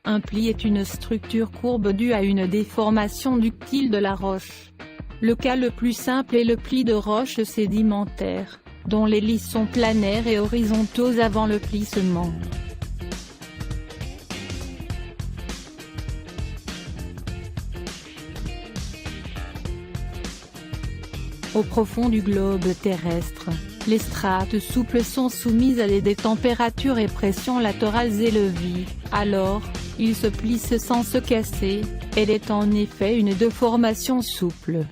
Un pli est une structure courbe due à une déformation ductile de la roche. Le cas le plus simple est le pli de roches sédimentaires, dont les lits sont planaires et horizontaux avant le plissement. Au profond du globe terrestre, les strates souples sont soumises à des températures et pressions latérales élevées, alors, ils se plissent sans se casser. Elle est en effet une déformation souple.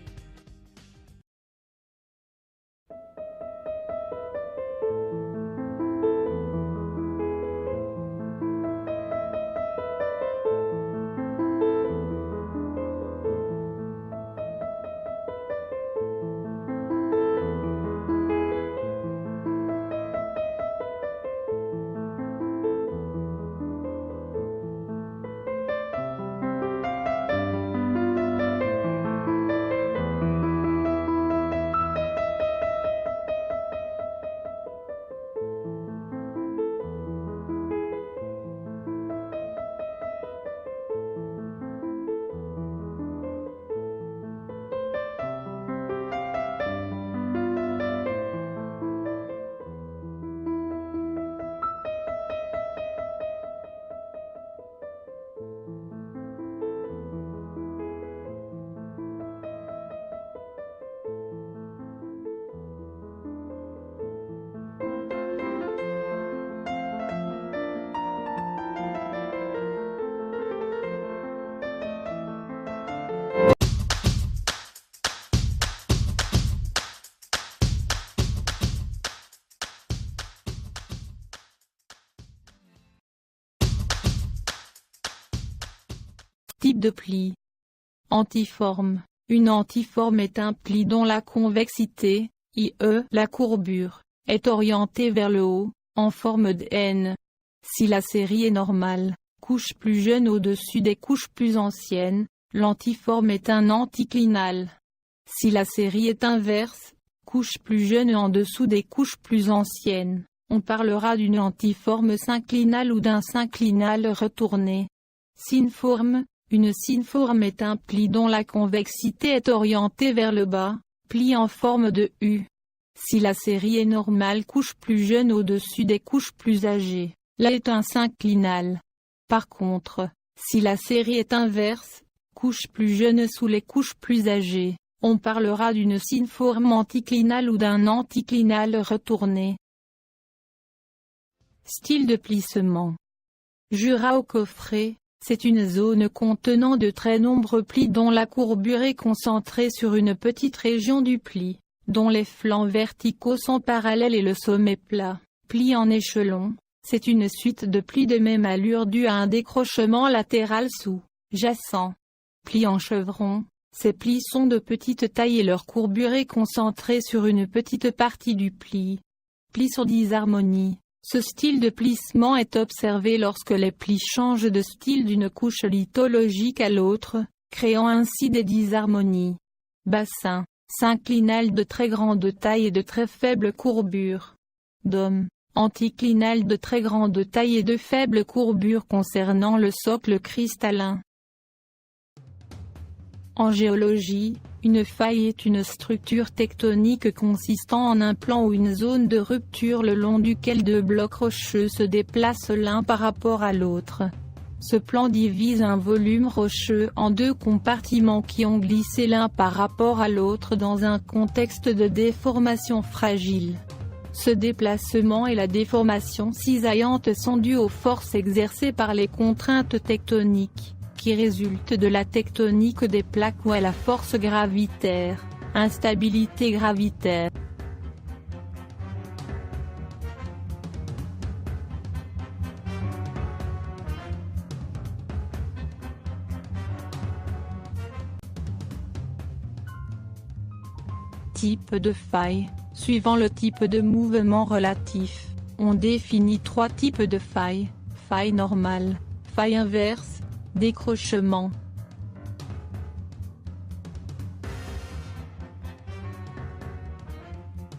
Type de pli. Antiforme. Une antiforme est un pli dont la convexité, i.e. la courbure, est orientée vers le haut, en forme de N. Si la série est normale, couche plus jeune au-dessus des couches plus anciennes, l'antiforme est un anticlinal. Si la série est inverse, couche plus jeune en dessous des couches plus anciennes, on parlera d'une antiforme synclinale ou d'un synclinal retourné. Synforme. Une synforme est un pli dont la convexité est orientée vers le bas, pli en forme de U. Si la série est normale, couche plus jeune au-dessus des couches plus âgées, là est un synclinal. Par contre, si la série est inverse, couche plus jeune sous les couches plus âgées, on parlera d'une synforme anticlinale ou d'un anticlinal retourné. Style de plissement. Jura au coffret. C'est une zone contenant de très nombreux plis dont la courbure est concentrée sur une petite région du pli, dont les flancs verticaux sont parallèles et le sommet plat. Pli en échelon, c'est une suite de plis de même allure due à un décrochement latéral sous-jacent. Plis en chevron, ces plis sont de petite taille et leur courbure est concentrée sur une petite partie du pli. Plis sur disharmonie. Ce style de plissement est observé lorsque les plis changent de style d'une couche lithologique à l'autre, créant ainsi des disharmonies. Bassin, synclinal de très grande taille et de très faible courbure. Dôme, anticlinal de très grande taille et de faible courbure concernant le socle cristallin. En géologie, une faille est une structure tectonique consistant en un plan ou une zone de rupture le long duquel deux blocs rocheux se déplacent l'un par rapport à l'autre. Ce plan divise un volume rocheux en deux compartiments qui ont glissé l'un par rapport à l'autre dans un contexte de déformation fragile. Ce déplacement et la déformation cisaillante sont dus aux forces exercées par les contraintes tectoniques, qui résulte de la tectonique des plaques ou à la force gravitaire, instabilité gravitaire. Type de faille. Suivant le type de mouvement relatif, on définit trois types de failles: faille normale, faille inverse, décrochement.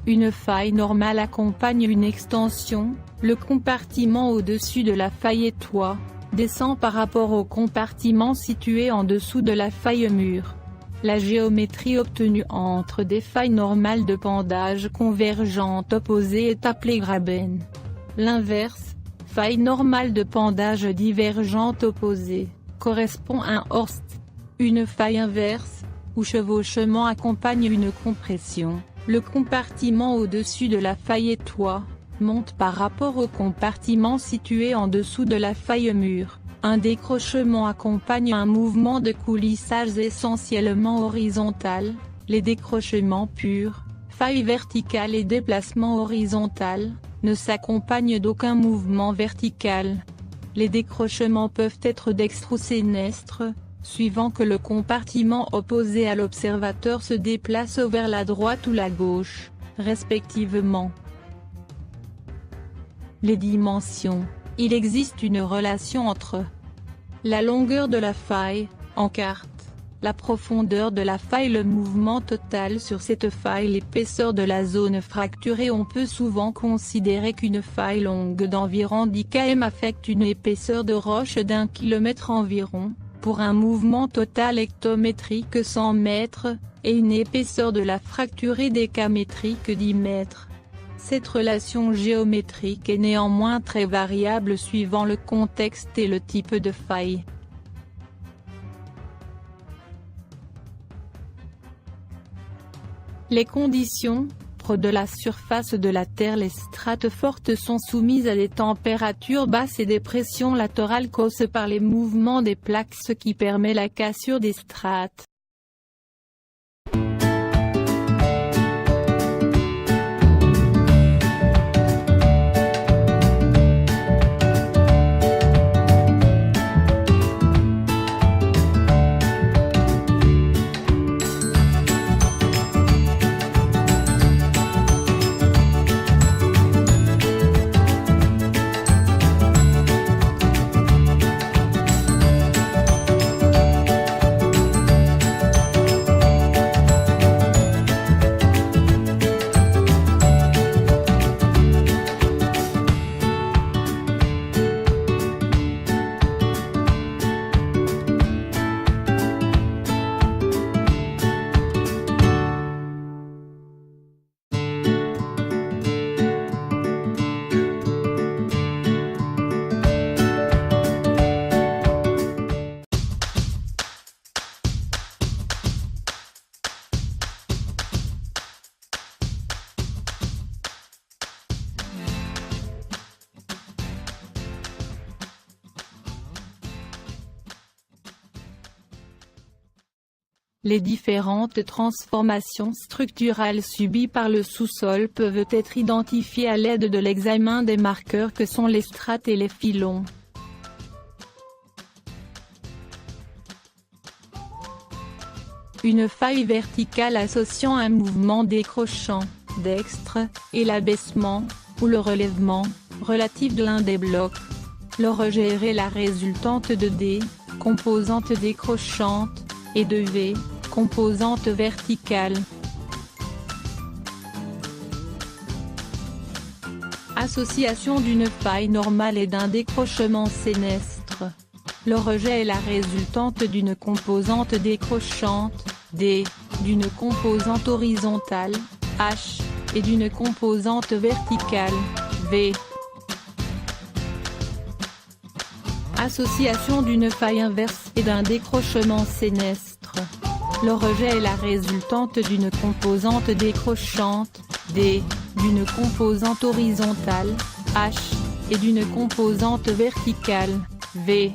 Une faille normale accompagne une extension, le compartiment au-dessus de la faille étroit descend par rapport au compartiment situé en dessous de la faille mur. La géométrie obtenue entre des failles normales de pendage convergentes opposées est appelée graben. L'inverse, faille normale de pendage divergente opposée, correspond à un horst. Une faille inverse, où chevauchement accompagne une compression, le compartiment au-dessus de la faille étroit monte par rapport au compartiment situé en dessous de la faille mur. Un décrochement accompagne un mouvement de coulissage essentiellement horizontal. Les décrochements purs, failles verticales et déplacement horizontal, ne s'accompagnent d'aucun mouvement vertical. Les décrochements peuvent être dextres ou sinistres, suivant que le compartiment opposé à l'observateur se déplace vers la droite ou la gauche, respectivement. Les dimensions. Il existe une relation entre la longueur de la faille, en carte, la profondeur de la faille, le mouvement total sur cette faille, l'épaisseur de la zone fracturée. On peut souvent considérer qu'une faille longue d'environ 10 km affecte une épaisseur de roche d'1 km environ, pour un mouvement total hectométrique 100 mètres, et une épaisseur de la fracturée décamétrique 10 mètres. Cette relation géométrique est néanmoins très variable suivant le contexte et le type de faille. Les conditions de la surface de la Terre. Les strates fortes sont soumises à des températures basses et des pressions latérales causées par les mouvements des plaques, ce qui permet la cassure des strates. Les différentes transformations structurales subies par le sous-sol peuvent être identifiées à l'aide de l'examen des marqueurs que sont les strates et les filons. Une faille verticale associant un mouvement décrochant, dextre, et l'abaissement, ou le relèvement, relatif de l'un des blocs. Le rejet est la résultante de D, composante décrochante, et de V, composante verticale. Association d'une faille normale et d'un décrochement sinistre. Le rejet est la résultante d'une composante décrochante, D, d'une composante horizontale, H, et d'une composante verticale, V. Association d'une faille inverse et d'un décrochement sinistre. Le rejet est la résultante d'une composante décrochante, D, d'une composante horizontale, H, et d'une composante verticale, V.